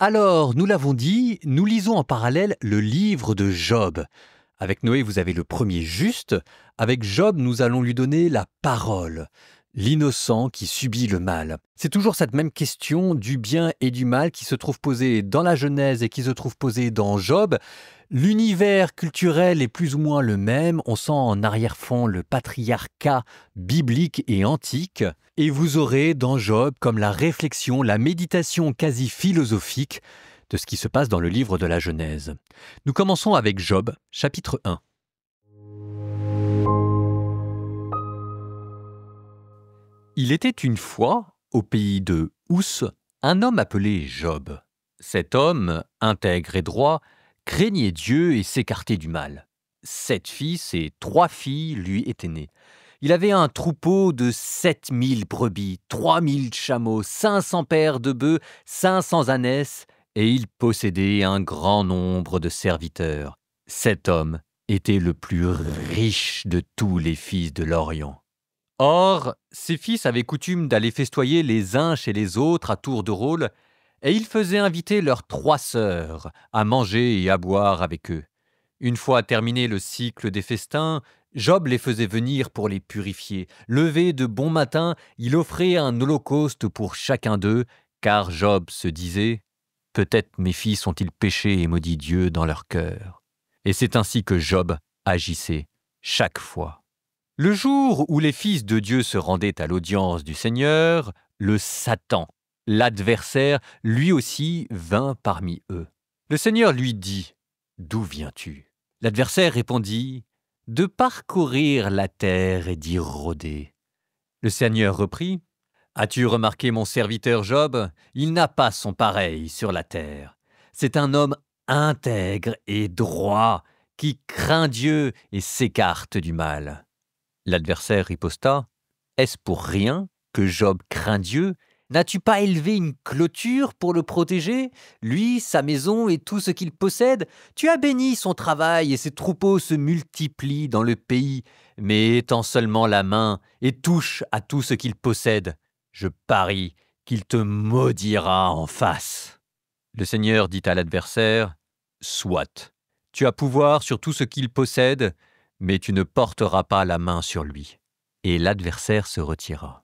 Alors, nous l'avons dit, nous lisons en parallèle le livre de Job. Avec Noé, vous avez le premier juste. Avec Job, nous allons lui donner la parole. L'innocent qui subit le mal. C'est toujours cette même question du bien et du mal qui se trouve posée dans la Genèse et qui se trouve posée dans Job. L'univers culturel est plus ou moins le même. On sent en arrière-fond le patriarcat biblique et antique. Et vous aurez dans Job comme la réflexion, la méditation quasi philosophique de ce qui se passe dans le livre de la Genèse. Nous commençons avec Job, chapitre 1. Il était une fois, au pays de Ous, un homme appelé Job. Cet homme, intègre et droit, craignait Dieu et s'écartait du mal. 7 fils et 3 filles lui étaient nés. Il avait un troupeau de 7000 brebis, 3000 chameaux, 500 paires de bœufs, 500 ânesses, et il possédait un grand nombre de serviteurs. Cet homme était le plus riche de tous les fils de l'Orient. Or, ses fils avaient coutume d'aller festoyer les uns chez les autres à tour de rôle, et ils faisaient inviter leurs 3 sœurs à manger et à boire avec eux. Une fois terminé le cycle des festins, Job les faisait venir pour les purifier. Levé de bon matin, il offrait un holocauste pour chacun d'eux, car Job se disait « Peut-être mes fils ont-ils péché et maudit Dieu dans leur cœur. » Et c'est ainsi que Job agissait chaque fois. Le jour où les fils de Dieu se rendaient à l'audience du Seigneur, le Satan, l'adversaire, lui aussi vint parmi eux. Le Seigneur lui dit « D'où viens-tu » L'adversaire répondit « De parcourir la terre et d'y rôder. » Le Seigneur reprit « As-tu remarqué mon serviteur Job? Il n'a pas son pareil sur la terre. C'est un homme intègre et droit qui craint Dieu et s'écarte du mal. » L'adversaire riposta « Est-ce pour rien que Job craint Dieu? N'as-tu pas élevé une clôture pour le protéger, lui, sa maison et tout ce qu'il possède? Tu as béni son travail et ses troupeaux se multiplient dans le pays, mais étends seulement la main et touche à tout ce qu'il possède. Je parie qu'il te maudira en face. » Le Seigneur dit à l'adversaire « Soit, tu as pouvoir sur tout ce qu'il possède, mais tu ne porteras pas la main sur lui. » Et l'adversaire se retira.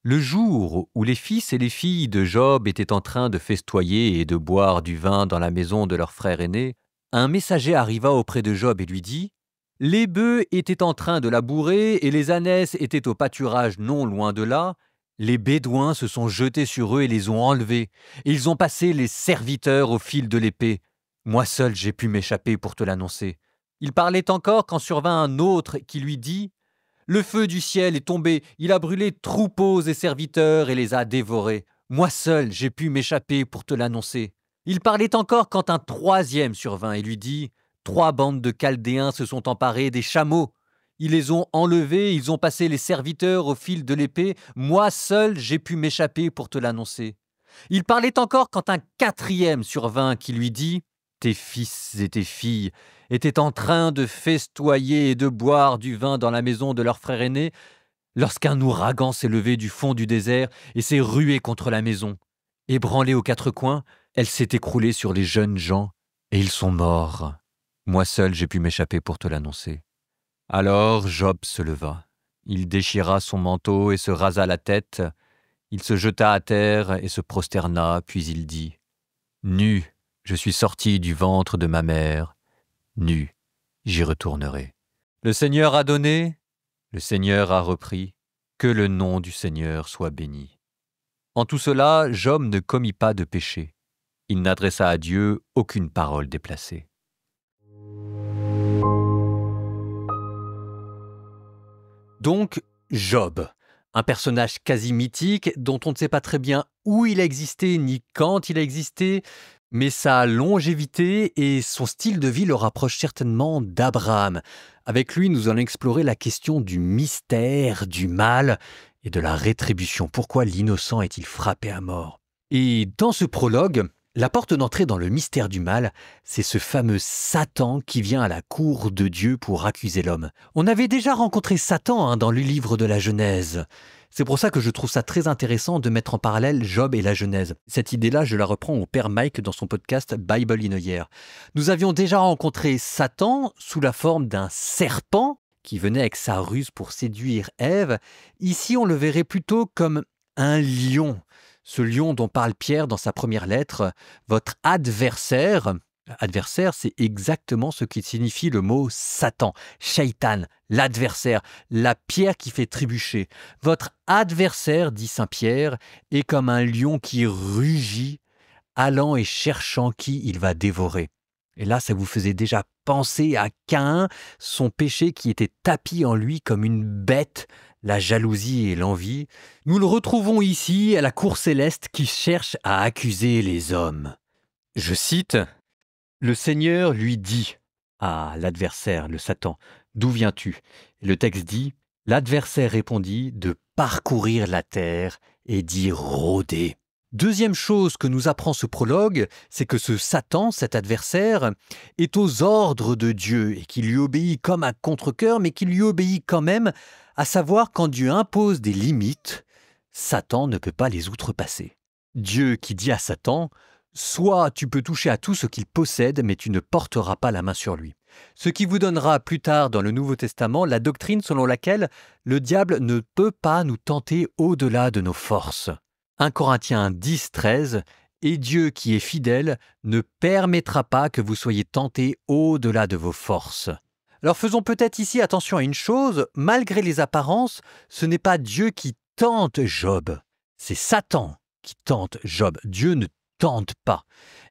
Le jour où les fils et les filles de Job étaient en train de festoyer et de boire du vin dans la maison de leur frère aîné, un messager arriva auprès de Job et lui dit « Les bœufs étaient en train de labourer et les ânesses étaient au pâturage non loin de là. Les Bédouins se sont jetés sur eux et les ont enlevés. Ils ont passé les serviteurs au fil de l'épée. Moi seul j'ai pu m'échapper pour te l'annoncer. » Il parlait encore quand survint un autre qui lui dit « Le feu du ciel est tombé, il a brûlé troupeaux et serviteurs et les a dévorés. Moi seul j'ai pu m'échapper pour te l'annoncer. » Il parlait encore quand un troisième survint et lui dit « 3 bandes de Chaldéens se sont emparées des chameaux. Ils les ont enlevés, ils ont passé les serviteurs au fil de l'épée. Moi seul j'ai pu m'échapper pour te l'annoncer. » Il parlait encore quand un quatrième survint qui lui dit « Tes fils et tes filles étaient en train de festoyer et de boire du vin dans la maison de leur frère aîné, lorsqu'un ouragan s'est levé du fond du désert et s'est rué contre la maison. Ébranlée aux 4 coins, elle s'est écroulée sur les jeunes gens, et ils sont morts. Moi seul j'ai pu m'échapper pour te l'annoncer. » Alors Job se leva. Il déchira son manteau et se rasa la tête. Il se jeta à terre et se prosterna, puis il dit « Nu, je suis sorti du ventre de ma mère. Nu, j'y retournerai. Le Seigneur a donné, le Seigneur a repris, que le nom du Seigneur soit béni. » En tout cela, Job ne commit pas de péché. Il n'adressa à Dieu aucune parole déplacée. Donc, Job, un personnage quasi mythique dont on ne sait pas très bien où il a existé ni quand il a existé, mais sa longévité et son style de vie le rapprochent certainement d'Abraham. Avec lui, nous allons explorer la question du mystère, du mal et de la rétribution. Pourquoi l'innocent est-il frappé à mort? Et dans ce prologue, la porte d'entrée dans le mystère du mal, c'est ce fameux Satan qui vient à la cour de Dieu pour accuser l'homme. On avait déjà rencontré Satan dans le livre de la Genèse. C'est pour ça que je trouve ça très intéressant de mettre en parallèle Job et la Genèse. Cette idée-là, je la reprends au père Mike dans son podcast Bible in a Year. Nous avions déjà rencontré Satan sous la forme d'un serpent qui venait avec sa ruse pour séduire Ève. Ici, on le verrait plutôt comme un lion. Ce lion dont parle Pierre dans sa première lettre, votre adversaire. Adversaire, c'est exactement ce qui signifie le mot Satan, Shaitan, l'adversaire, la pierre qui fait trébucher. Votre adversaire, dit saint Pierre, est comme un lion qui rugit, allant et cherchant qui il va dévorer. Et là, ça vous faisait déjà penser à Caïn, son péché qui était tapi en lui comme une bête, la jalousie et l'envie. Nous le retrouvons ici à la cour céleste qui cherche à accuser les hommes. Je cite, « Le Seigneur lui dit à l'adversaire, le Satan, « D'où viens-tu » Le texte dit, « L'adversaire répondit de parcourir la terre et d'y rôder. » Deuxième chose que nous apprend ce prologue, c'est que ce Satan, cet adversaire, est aux ordres de Dieu et qu'il lui obéit comme un contre-cœur, mais qu'il lui obéit quand même, à savoir quand Dieu impose des limites, Satan ne peut pas les outrepasser. Dieu qui dit à Satan, « Soit tu peux toucher à tout ce qu'il possède, mais tu ne porteras pas la main sur lui. » Ce qui vous donnera plus tard dans le Nouveau Testament la doctrine selon laquelle le diable ne peut pas nous tenter au-delà de nos forces. 1 Corinthiens 10, 13, « Et Dieu qui est fidèle ne permettra pas que vous soyez tentés au-delà de vos forces. » Alors faisons peut-être ici attention à une chose, malgré les apparences, ce n'est pas Dieu qui tente Job, c'est Satan qui tente Job. Dieu ne tente pas.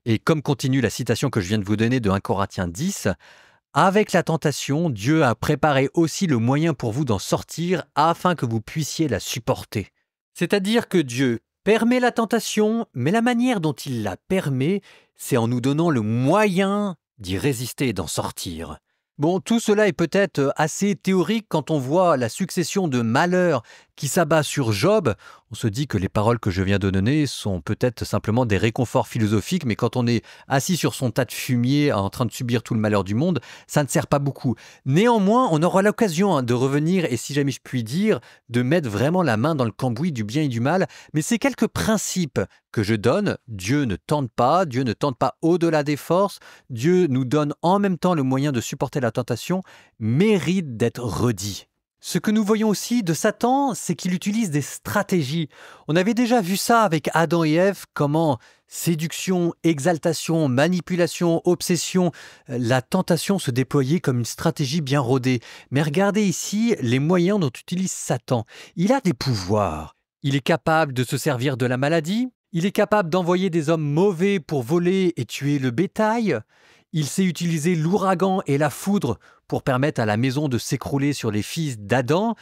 Et comme continue la citation que je viens de vous donner de 1 Corinthiens 10, « Avec la tentation, Dieu a préparé aussi le moyen pour vous d'en sortir afin que vous puissiez la supporter. » C'est-à-dire que Dieu permet la tentation, mais la manière dont il la permet, c'est en nous donnant le moyen d'y résister et d'en sortir. Bon, tout cela est peut-être assez théorique quand on voit la succession de malheurs qui s'abat sur Job. On se dit que les paroles que je viens de donner sont peut-être simplement des réconforts philosophiques, mais quand on est assis sur son tas de fumier en train de subir tout le malheur du monde, ça ne sert pas beaucoup. Néanmoins, on aura l'occasion de revenir, et si jamais je puis dire, de mettre vraiment la main dans le cambouis du bien et du mal. Mais ces quelques principes que je donne, Dieu ne tente pas au-delà des forces, Dieu nous donne en même temps le moyen de supporter la tentation, méritent d'être redits. Ce que nous voyons aussi de Satan, c'est qu'il utilise des stratégies. On avait déjà vu ça avec Adam et Ève, comment séduction, exaltation, manipulation, obsession, la tentation se déployait comme une stratégie bien rodée. Mais regardez ici les moyens dont utilise Satan. Il a des pouvoirs. Il est capable de se servir de la maladie. Il est capable d'envoyer des hommes mauvais pour voler et tuer le bétail. Il sait utiliser l'ouragan et la foudre pour permettre à la maison de s'écrouler sur les fils d'Adam.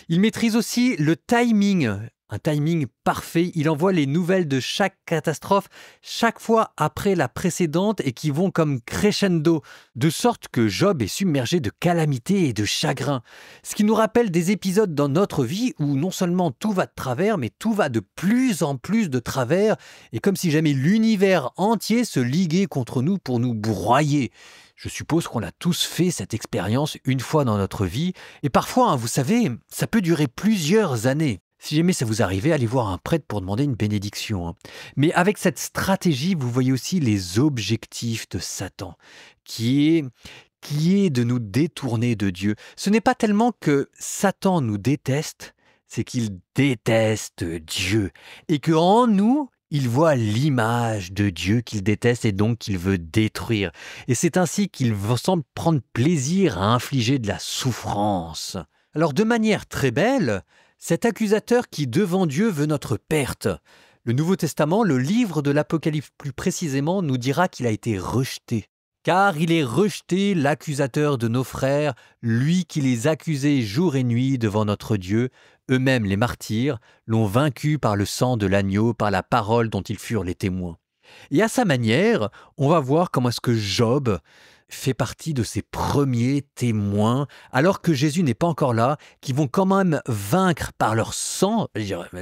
Il maîtrise aussi le timing, un timing parfait. Il envoie les nouvelles de chaque catastrophe chaque fois après la précédente et qui vont comme crescendo, de sorte que Job est submergé de calamités et de chagrin. Ce qui nous rappelle des épisodes dans notre vie où non seulement tout va de travers, mais tout va de plus en plus de travers, et comme si jamais l'univers entier se liguait contre nous pour nous broyer. Je suppose qu'on a tous fait cette expérience une fois dans notre vie, et parfois, vous savez, ça peut durer plusieurs années. Si jamais ça vous arrivait, allez voir un prêtre pour demander une bénédiction. Mais avec cette stratégie, vous voyez aussi les objectifs de Satan, qui est de nous détourner de Dieu. Ce n'est pas tellement que Satan nous déteste, c'est qu'il déteste Dieu. Et qu'en nous, il voit l'image de Dieu qu'il déteste et donc qu'il veut détruire. Et c'est ainsi qu'il semble prendre plaisir à infliger de la souffrance. Alors de manière très belle, cet accusateur qui devant Dieu veut notre perte. Le Nouveau Testament, le livre de l'Apocalypse plus précisément, nous dira qu'il a été rejeté. Car il est rejeté l'accusateur de nos frères, lui qui les accusait jour et nuit devant notre Dieu. Eux-mêmes, les martyrs, l'ont vaincu par le sang de l'agneau, par la parole dont ils furent les témoins. Et à sa manière, on va voir comment est-ce que Job fait partie de ces premiers témoins, alors que Jésus n'est pas encore là, qui vont quand même vaincre par leur sang.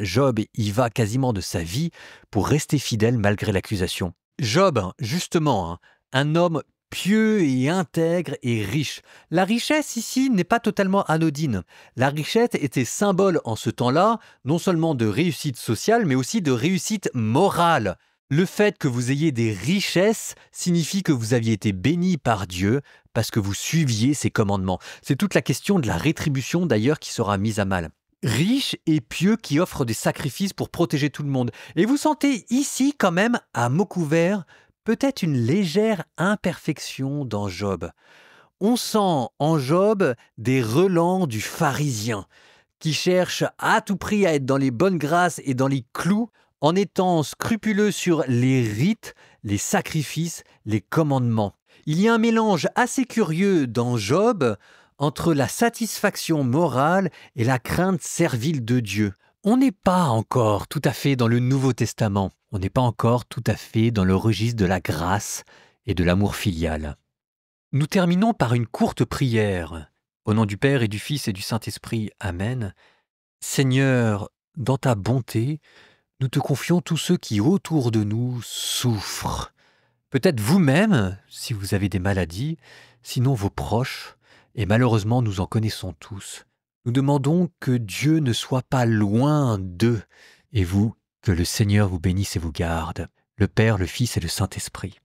Job y va quasiment de sa vie pour rester fidèle malgré l'accusation. Job, justement, un homme pieux et intègre et riche. La richesse ici n'est pas totalement anodine. La richesse était symbole en ce temps-là, non seulement de réussite sociale, mais aussi de réussite morale. Le fait que vous ayez des richesses signifie que vous aviez été béni par Dieu parce que vous suiviez ses commandements. C'est toute la question de la rétribution d'ailleurs qui sera mise à mal. Riche et pieux qui offre des sacrifices pour protéger tout le monde. Et vous sentez ici quand même, à mots couverts, peut-être une légère imperfection dans Job. On sent en Job des relents du pharisien qui cherche à tout prix à être dans les bonnes grâces et dans les clous en étant scrupuleux sur les rites, les sacrifices, les commandements. Il y a un mélange assez curieux dans Job entre la satisfaction morale et la crainte servile de Dieu. On n'est pas encore tout à fait dans le Nouveau Testament. On n'est pas encore tout à fait dans le registre de la grâce et de l'amour filial. Nous terminons par une courte prière. Au nom du Père et du Fils et du Saint-Esprit. Amen. Seigneur, dans ta bonté, nous te confions tous ceux qui autour de nous souffrent. Peut-être vous-même, si vous avez des maladies, sinon vos proches, et malheureusement nous en connaissons tous. Nous demandons que Dieu ne soit pas loin d'eux, et vous, que le Seigneur vous bénisse et vous garde, le Père, le Fils et le Saint-Esprit.